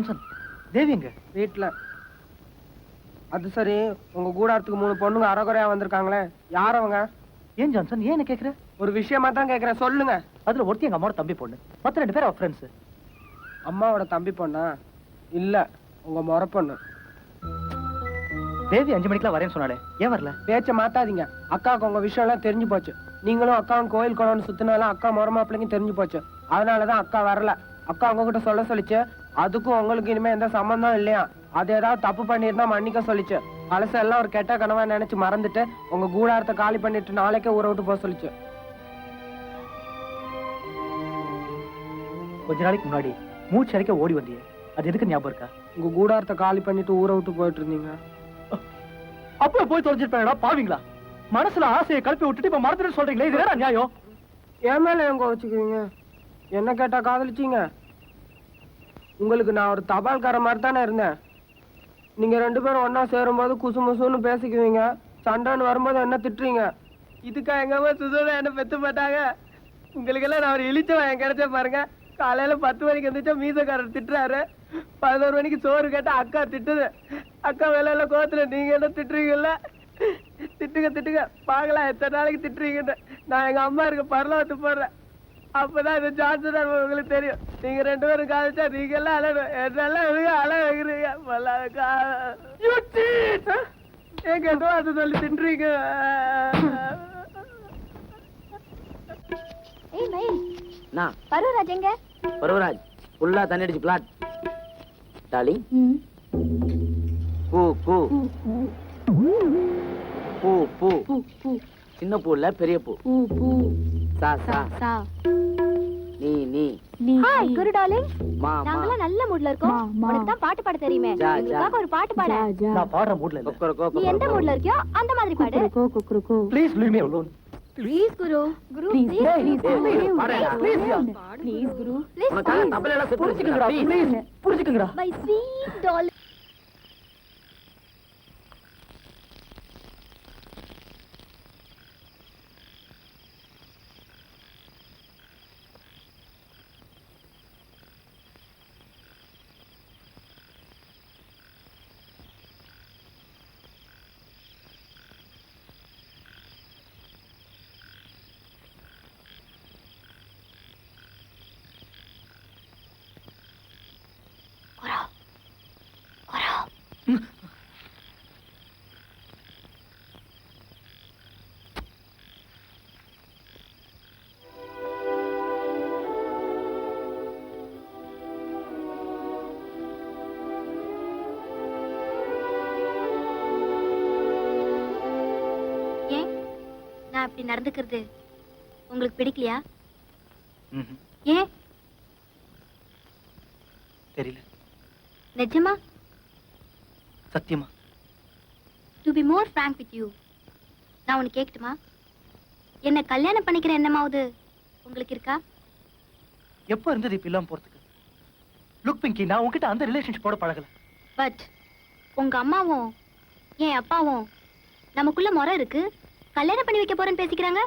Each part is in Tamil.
ஜான்சன், தேவி எங்க? வீட்டுல. அது சரி, உங்க கூடாரத்துக்கு 3 பொண்ணுங்க அறகுறையா வந்திருக்காங்களே, யார் அவங்க? ஏன் ஜான்சன், ஏன் என்ன கேக்குற? ஒரு விஷயமா தான் கேக்குறேன், சொல்லுங்க. அதுல ஒருத்தி எங்க அம்மாவோட தம்பி பொண்ணு, மத்த 2 பேர் அவ ஃப்ரெண்ட்ஸ். அம்மாவோட தம்பி பொண்ணா? இல்ல, உங்க முறை பொண்ணு. தேவி 5 மணிக்கெல்லாம் வரேன்னு சொன்னாலே, ஏன் வரல? பேச்ச மாத்தாதீங்க. அக்காவுக்கு உங்க விஷயம் எல்லாம் தெரிஞ்சு போச்சு. நீங்களும் அக்காவும் கோயில் குளம்னு சுத்தினாலும் அக்கா முறை மாப்பிள்ளைக்கும் தெரிஞ்சு போச்சு. அதனாலதான் அக்கா வரல. அக்கா உங்ககிட்ட சொல்லிச்சு, அதுக்கும் உங்களுக்கு இனிமே எந்த சம்பந்தம் இல்லையா. அது ஏதாவது தப்பு பண்ணிருந்தா மன்னிக்க சொல்லிச்சு. பழசெல்லாம் ஒரு கெட்ட கனவா நினைச்சு மறந்துட்டு உங்க கூடாரத்தை காலி பண்ணிட்டு நாளைக்கே ஊரை விட்டு போக சொல்லிச்சு. கொஞ்ச நாளைக்கு முன்னாடி மூச்சு அரைக்க ஓடி வந்தியே, அது எதுக்கு ஞாபகம் இருக்கா? உங்க கூடாரத்தை காலி பண்ணிட்டு ஊரை விட்டு போயிட்டு இருந்தீங்க. அப்ப போய் தொலைஞ்சிருப்பேன்டா பாவீங்களா. மனசுல ஆசையை கலப்பி விட்டுட்டு இப்ப மறந்துட்டு சொல்றீங்களே, இது வேற நியாயம். என் மேல எங்க வச்சுக்குவீங்க? என்ன கேட்டா காதலிச்சீங்க? உங்களுக்கு நான் ஒரு தபால்கார மாதிரி தானே இருந்தேன். நீங்க 2 பேரும் ஒன்னா சேரும்போது குசு முசுன்னு பேசிக்குவீங்க, சண்டைன்னு வரும்போது என்ன திட்டுறீங்க. இதுக்கா எங்க அம்மா சுதோட என்ன பெத்து போட்டாங்க? உங்களுக்கெல்லாம் நான் ஒரு இழிச்சவன் கிடைச்ச பாருங்க. காலையில 10 மணிக்கு வந்துச்சா மீசக்காரர் திட்டுறாரு, 11 மணிக்கு சோறு கேட்டா அக்கா திட்டுது. அக்கா வேலையில கோத்துல நீங்க என்ன திட்டுறீங்கல்ல? திட்டுங்க பாக்கலாம் எத்தனை நாளைக்கு திட்டுறீங்கன்னு. நான் எங்க அம்மா இருக்க பரலவத்து போடுறேன். அப்பதான் இந்த ஜான்சன் உங்களுக்கு தெரியும். நீங்க 2 பேரும் காதலிச்சா நீங்க எல்லாம் அழணும், என்னெல்லாம் எதுங்க அழ வைக்கிறீங்க. ஏன் கேட்டோம் அது சொல்லி திட்டுறீங்க. பருவராஜ் எங்க? பருவராஜ் ஃபுல்லா தண்ணி அடிச்சு பிளாட். டார்லிங், பூ பூ பூ பூ சின்ன பூ இல்ல பெரிய பூ. சா சா சா நீ நீ நீ. ஹாய் குரு டார்லிங். மா நாங்க நல்ல மூட்ல இருக்கோம். உனக்கு தான் பாட்டு பாட தெரியுமே, உனக்காக ஒரு பாட்டு பாட. நான் பாடுற மூட்ல இல்ல. நீ எந்த மூட்ல இருக்கியோ அந்த மாதிரி பாடு. Please leave me alone. Please Guru. Guru please பாடுடா ப்ளீஸ் குரு. உனக்கு தபல எல்லாம் செட் புரிஞ்சுக்கங்கடா ப்ளீஸ், புரிஞ்சுக்கங்கடா. My sweet darling. நான் அப்படி நடந்துக்கிறது உங்களுக்கு பிடிக்கலையா? ஏன் தெரியல. நிஜமா? சத்தியமா? To be more frank with you, நான் உனக்கு கேட்கட்டுமா? என்ன கல்யாணம் பண்ணிக்கிற எண்ணமாவது உங்களுக்கு இருக்கா? எப்போ இருந்தது இப்ப இல்லாம போறதுக்கு? லுக் பிங்கி, நான் உன்கிட்ட அந்த ரிலேஷன்ஷிப்போட பழகல. பட் உங்க அம்மாவும் என் அப்பாவும் நமக்குள்ள முறை இருக்கு, கல்யாணம் பண்ணி வைக்க போறேன்னு பேசிக்கிறாங்க.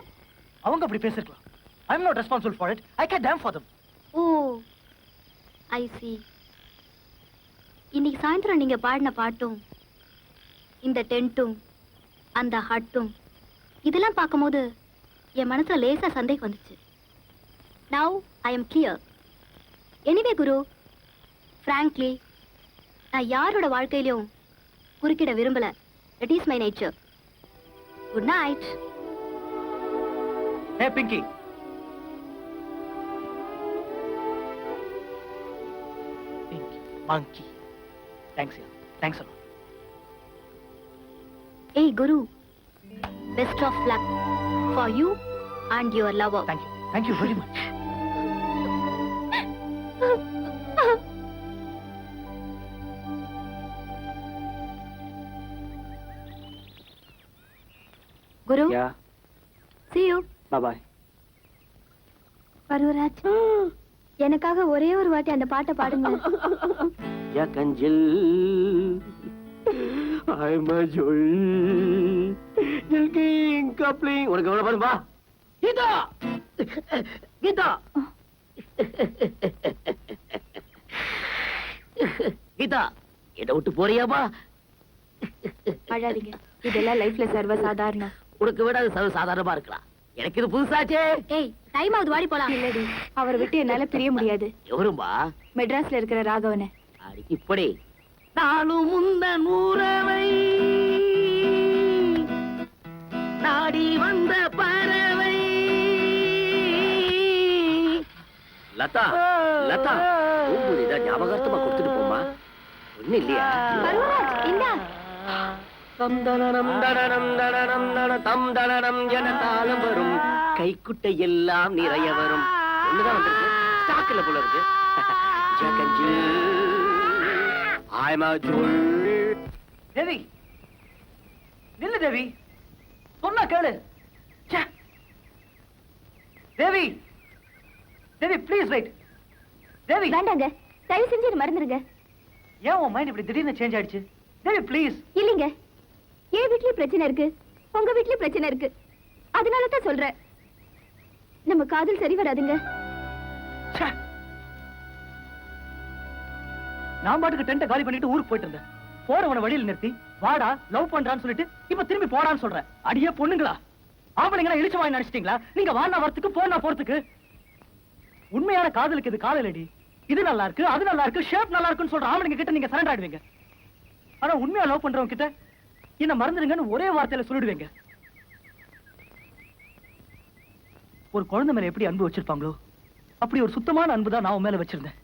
அவங்க அப்படி பேசிருக்கலாம். I am not responsible for it. I can't damn for them. O I see. இன்னைக்கு சாயந்தரம் நீங்க பாடின பாட்டும், இந்த டென்ட்டும், அந்த ஹட்டும், இதெல்லாம் பார்க்கும்போது என் மனசுல லேசா சந்தேகம் வந்துச்சு. Now I am clear. Anyway Guru, frankly, நான் யாரோட வாழ்க்கையிலும் குறுக்கிட விரும்பல. It is my nature. Good night. Hey Pinky. Pinky, monkey. Thanks yeah. Thanks a lot. Hey Guru, best of luck for you and your lover. Thank you. Thank you very much. Guru? Yeah. See you. Bye-bye. பருவராஜ், எனக்காக ஒரே ஒரு வாட்டி அந்த பாட்டை பாடுங்க. யா கஞ்சில் ஐ மஜுல் ஜில்கிங் கப்ளிங். உனக்கு எவ்வளவு பாருமா? கீதா கீதா கீதா என்னை விட்டு போறியாமா? அழாதீங்க, இதெல்லாம் லைஃப்ல சர்வ சாதாரணம். உனக்கு விட அது சர்வ சாதாரணமா இருக்கலாம், எனக்கு இது புதுசாச்சே. ஏய், டைம் ஆகுது, வாடி போலாம். இல்லடி, அவரை விட்டு என்னால பிரிய முடியாது. எவரும்பா? மெட்ராஸ்ல இருக்கிற ராகவனை. இப்படி நானும் முந்த நூறவை நாடி வந்த பறவை. லதா லதா பூங்குடிதான் ஞாபகார்த்தமா கொடுத்துட்டு போமா. ஒண்ணு இல்லையா? தம் தனனம் தனனம் தனனம் தன தம் தனனம் என தாளம் வரும், கைக்குட்டை எல்லாம் நிறைய வரும். ஒண்ணுதான் வந்திருக்கு, ஸ்டாக்ல போல இருக்கு. ஜகஞ்சு ஆயமா ஜுல். தேவி நில்லு தேவி, சொன்னா கேளு. ச்சே. Devi Devi please wait. தேவி வேண்டாங்க, தயவு செஞ்சு என்ன மறந்துருங்க. ஏன் உன் மைண்ட் இப்படி திடீர்னு சேஞ்ச் ஆயிடுச்சு? தேவி ப்ளீஸ். இல்லைங்க, என் வீட்லயும் பிரச்சனை இருக்கு, உங்க வீட்லயும் பிரச்சனை இருக்கு. அதனால தான் சொல்றேன், நம்ம காதல் சரி வராதுங்க. ச்சே. நான் பாட்டுக்கு டென்ட்டை காலி பண்ணிட்டு ஊருக்கு போயிட்டு இருந்தேன். போறவன வழியில் நிறுத்தி வாடா லவ் பண்றான்னு சொல்லிட்டு இப்ப திரும்பி போடான்னு சொல்றேன். அடியே பொண்ணுங்களா, ஆம்பளைங்களா இழிச்சு வாங்கி நினைச்சிட்டீங்களா? நீங்க வானா வரத்துக்கு போனா போறதுக்கு. உண்மையான காதலுக்கு இது காதலடி. இது நல்லா இருக்கு, அது நல்லா இருக்கு, ஷேப் நல்லா இருக்குன்னு சொல்ற ஆம்பளைங்க கிட்ட நீங்க சரண்டர் ஆயிடுவீங்க. ஆனா உண்மையா லவ் பண்றவங்க கிட்ட என்ன மறந்துடுங்கன்னு ஒரே வார்த்தையில சொல்லிடுவீங்க. ஒரு குழந்தை மேல எப்படி அன்பு வச்சிருப்பாங்களோ அப்படி ஒரு சுத்தமான அன்பு தான் நான் உன் மேல வச்சிருந்தேன்.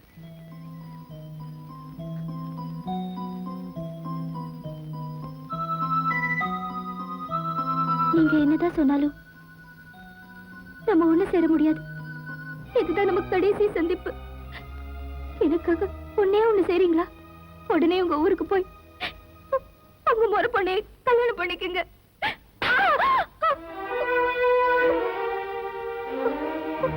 நீங்க என்னதான் சொன்னாலும் நம்ம ஒண்ணு சேர முடியாது. இதுதான் நமக்கு கடைசி சந்திப்பு. எனக்காக ஒன்னே ஒண்ணு செய்றீங்களா? உடனே உங்க ஊருக்கு போய் உங்க முறை பொண்ணை கல்யாணம் பண்ணிக்கங்க.